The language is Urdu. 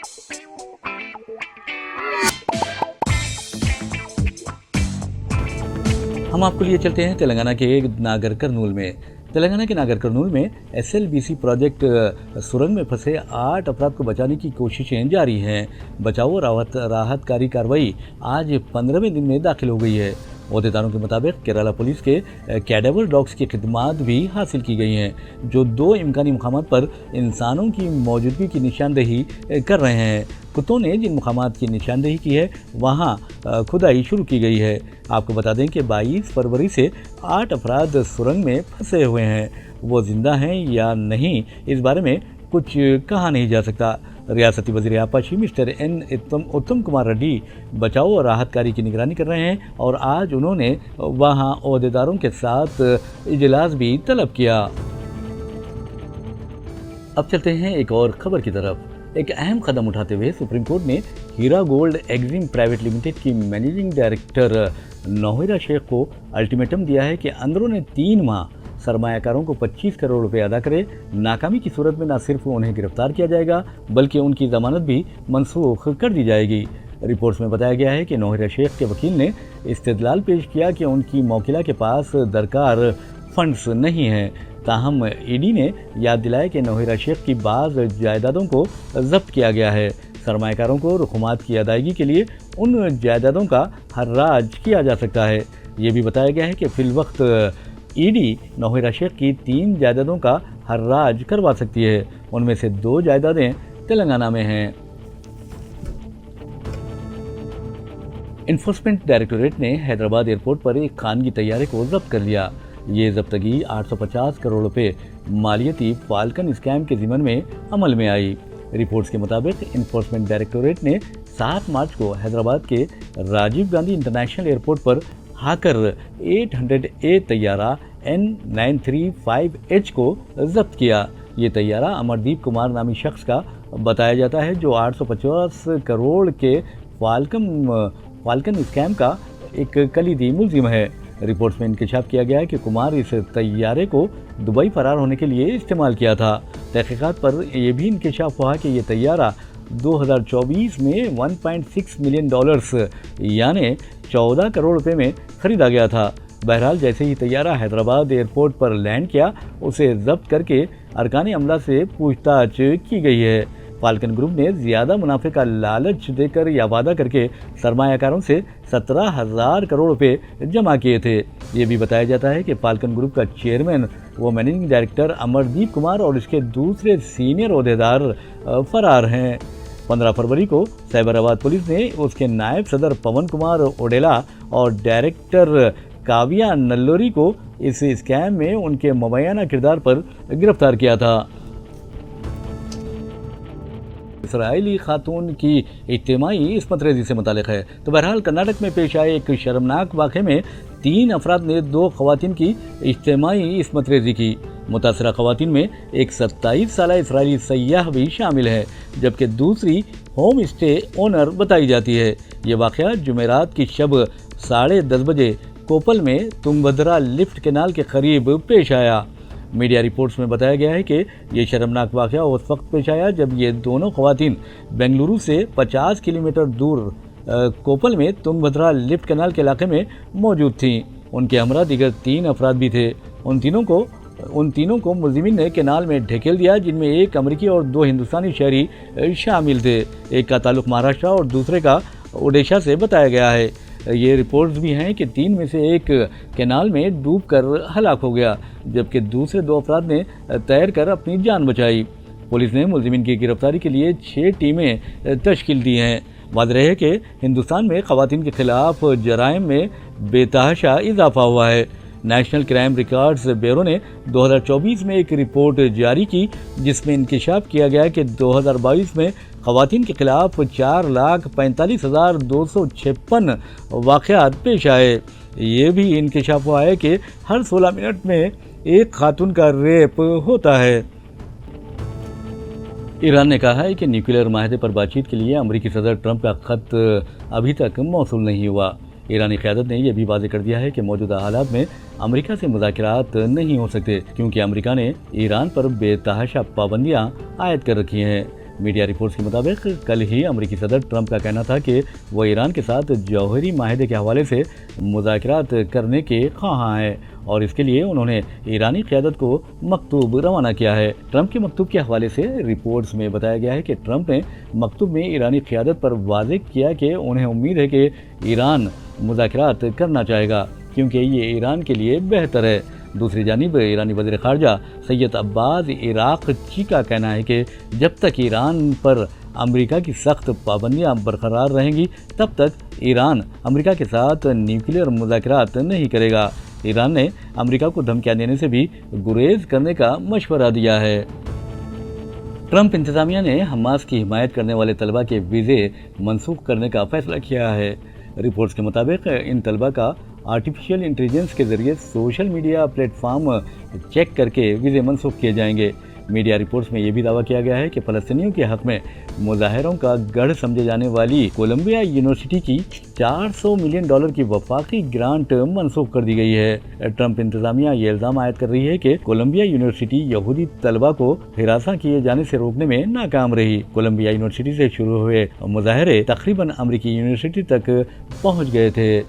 ہم آپ کو لیے چلتے ہیں تلنگانہ کے ناگر کرنول میں۔ تلنگانہ کے ناگر کرنول میں SLBC پروجیکٹ سرنگ میں پھنسے 8 افراد کو بچانے کی کوششیں جاری ہیں۔ بچاؤ اور راحت کاری کارروائی آج 15ویں دن میں داخل ہو گئی ہے۔ عہدیداروں کے مطابق کیرالہ پولیس کے کیڈیور ڈاگز کی خدمات بھی حاصل کی گئی ہیں، جو 2 امکانی مقامات پر انسانوں کی موجودگی کی نشاندہی کر رہے ہیں۔ کتوں نے جن مقامات کی نشاندہی کی ہے وہاں کھدائی شروع کی گئی ہے۔ آپ کو بتا دیں کہ 22 فروری سے 8 افراد سرنگ میں پھنسے ہوئے ہیں۔ وہ زندہ ہیں یا نہیں اس بارے میں کچھ کہا نہیں جا سکتا۔ ریاستی وزیر آبپاشی مسٹر اتم کمار ریڈی بچاؤ اور راحت کاری کی نگرانی کر رہے ہیں اور آج انہوں نے وہاں عہدیداروں کے ساتھ اجلاس بھی طلب کیا۔ اب چلتے ہیں ایک اور خبر کی طرف۔ ایک اہم قدم اٹھاتے ہوئے سپریم کورٹ نے ہیرا گولڈ ایگزیم پرائیویٹ لمیٹڈ کی مینیجنگ ڈائریکٹر نوہیرا شیخ کو الٹیمیٹم دیا ہے کہ اندرون 3 ماہ سرمایہ کاروں کو 25 کروڑ روپے ادا کرے۔ ناکامی کی صورت میں نہ صرف انہیں گرفتار کیا جائے گا بلکہ ان کی ضمانت بھی منسوخ کر دی جائے گی۔ رپورٹس میں بتایا گیا ہے کہ نوہیرا شیخ کے وکیل نے استدلال پیش کیا کہ ان کی موکلہ کے پاس درکار فنڈز نہیں ہیں۔ تاہم ED نے یاد دلایا کہ نوہیرا شیخ کی بعض جائیدادوں کو ضبط کیا گیا ہے۔ سرمایہ کاروں کو رقومات کی ادائیگی کے لیے ان جائیدادوں کا حراج کیا جا سکتا ہے۔ یہ بھی بتایا گیا ہے کہ فی الوقت ED نوہیرا شیخ کی 3 جائیدادوں کا حراج کروا سکتی ہے۔ ان میں سے 2 جائیدادیں تلنگانہ میں ہیں۔ انفورسمنٹ ڈائریکٹوریٹ نے حیدرآباد ایئرپورٹ پر ایک خانگی طیارے کو ضبط کر لیا۔ یہ ضبطگی 850 کروڑ روپے مالیتی فالکن اسکیم کے ضمن میں عمل میں آئی۔ رپورٹس کے مطابق انفورسمنٹ ڈائریکٹوریٹ نے 7 مارچ کو حیدرآباد کے راجیو گاندھی انٹرنیشنل ایئرپورٹ پر ہاکر 800A طیارہ N935H کو ضبط کیا۔ یہ طیارہ امردیپ کمار نامی شخص کا بتایا جاتا ہے جو 850 کروڑ کے فالکن اسکیم کا ایک کلیدی ملزم ہے۔ رپورٹس میں انکشاف کیا گیا ہے کہ کمار اس طیارے کو دبئی فرار ہونے کے لیے استعمال کیا تھا۔ تحقیقات پر یہ بھی انکشاف ہوا کہ یہ طیارہ 2024 میں $1.6 ملین یعنی 14 کروڑ روپے میں خریدا گیا تھا۔ بہرحال جیسے ہی طیارہ حیدرآباد ایئرپورٹ پر لینڈ کیا اسے ضبط کر کے ارکان عملہ سے پوچھ تاچھ کی گئی ہے۔ فالکن گروپ نے زیادہ منافع کا لالچ دے کر یا وعدہ کر کے سرمایہ کاروں سے 17,000 کروڑ روپے جمع کیے تھے۔ یہ بھی بتایا جاتا ہے کہ فالکن گروپ کا چیئرمین و مینیجنگ ڈائریکٹر امردیپ کمار اور اس کے دوسرے سینئر عہدیدار فرار ہیں۔ 15 فروری کو سائبرآباد پولیس نے اس کے نائب صدر پون کمار اوڈیلا اور ڈائریکٹر کاویہ نلوری کو اس اسکیم میں ان کے مبینہ کردار پر گرفتار کیا تھا۔ اسرائیلی خاتون کی اجتماعی عصمت ریزی سے متعلق ہے تو بہرحال کرناٹک میں پیش آئے ایک شرمناک واقعے میں 3 افراد نے 2 خواتین کی اجتماعی عصمت ریزی کی۔ متاثرہ خواتین میں ایک 27 سالہ اسرائیلی سیاح بھی شامل ہے جبکہ دوسری ہوم اسٹے اونر بتائی جاتی ہے۔ یہ واقعہ جمعرات کی شب 10:30 بجے کوپل میں تنگبھدرا لفٹ کینال کے قریب پیش آیا۔ میڈیا رپورٹس میں بتایا گیا ہے کہ یہ شرمناک واقعہ اس وقت پیش آیا جب یہ دونوں خواتین بنگلورو سے 50 کلومیٹر دور کوپل میں تنگبھدرا لفٹ کینال کے علاقے میں موجود تھیں۔ ان کے ہمراہ دیگر 3 افراد بھی تھے۔ ان تینوں کو ملزمین نے کینال میں ڈھکیل دیا جن میں ایک امریکی اور 2 ہندوستانی شہری شامل تھے۔ ایک کا تعلق مہاراشٹر اور دوسرے کا اوڈیشہ سے بتایا گیا ہے۔ یہ رپورٹس بھی ہیں کہ 3 میں سے ایک کینال میں ڈوب کر ہلاک ہو گیا جبکہ دوسرے 2 افراد نے تیر کر اپنی جان بچائی۔ پولیس نے ملزمین کی گرفتاری کے لیے 6 ٹیمیں تشکیل دی ہیں۔ واضح ہے کہ ہندوستان میں خواتین کے خلاف جرائم میں بے تحاشا اضافہ ہوا ہے۔ نیشنل کرائم ریکارڈز بیورو نے 2024 میں ایک رپورٹ جاری کی جس میں انکشاف کیا گیا کہ 2022 میں خواتین کے خلاف 4,45,256 واقعات پیش آئے۔ یہ بھی انکشاف ہوا ہے کہ ہر 16 منٹ میں ایک خاتون کا ریپ ہوتا ہے۔ ایران نے کہا ہے کہ نیوکلیئر معاہدے پر بات چیت کے لیے امریکی صدر ٹرمپ کا خط ابھی تک موصول نہیں ہوا۔ ایرانی قیادت نے یہ بھی واضح کر دیا ہے کہ موجودہ حالات میں امریکہ سے مذاکرات نہیں ہو سکتے کیونکہ امریکہ نے ایران پر بے تحاشا پابندیاں عائد کر رکھی ہیں۔ میڈیا رپورٹس کے مطابق کل ہی امریکی صدر ٹرمپ کا کہنا تھا کہ وہ ایران کے ساتھ جوہری معاہدے کے حوالے سے مذاکرات کرنے کے خواہاں ہیں اور اس کے لیے انہوں نے ایرانی قیادت کو مکتوب روانہ کیا ہے۔ ٹرمپ کے مکتوب کے حوالے سے رپورٹس میں بتایا گیا ہے کہ ٹرمپ نے مکتوب میں ایرانی قیادت پر واضح کیا کہ انہیں امید ہے کہ ایران مذاکرات کرنا چاہے گا کیونکہ یہ ایران کے لیے بہتر ہے۔ دوسری جانب ایرانی وزیر خارجہ سید عباس عراقچی کا کہنا ہے کہ جب تک ایران پر امریکہ کی سخت پابندیاں برقرار رہیں گی تب تک ایران امریکہ کے ساتھ نیوکلیئر مذاکرات نہیں کرے گا۔ ایران نے امریکہ کو دھمکیاں دینے سے بھی گریز کرنے کا مشورہ دیا ہے۔ ٹرمپ انتظامیہ نے حماس کی حمایت کرنے والے طلبہ کے ویزے منسوخ کرنے کا فیصلہ کیا ہے۔ رپورٹس کے مطابق ان طلبہ کا آرٹیفیشل انٹیلیجنس کے ذریعے social media plate form check کر کے ویزے منسوخ کیے جائیں گے۔ میڈیا رپورٹس میں یہ بھی دعویٰ کیا گیا ہے کہ فلسطینیوں کے حق میں مظاہروں کا گڑھ سمجھے جانے والی کولمبیا یونیورسٹی کی $400 ملین کی وفاقی گرانٹ منسوخ کر دی گئی ہے۔ ٹرمپ انتظامیہ یہ الزام عائد کر رہی ہے کہ کولمبیا یونیورسٹی یہودی طلبہ کو ہراساں کیے جانے سے روکنے میں ناکام رہی۔ کولمبیا یونیورسٹی سے شروع ہوئے مظاہرے تقریباً امریکی یونیورسٹی تک پہنچ گئے تھے۔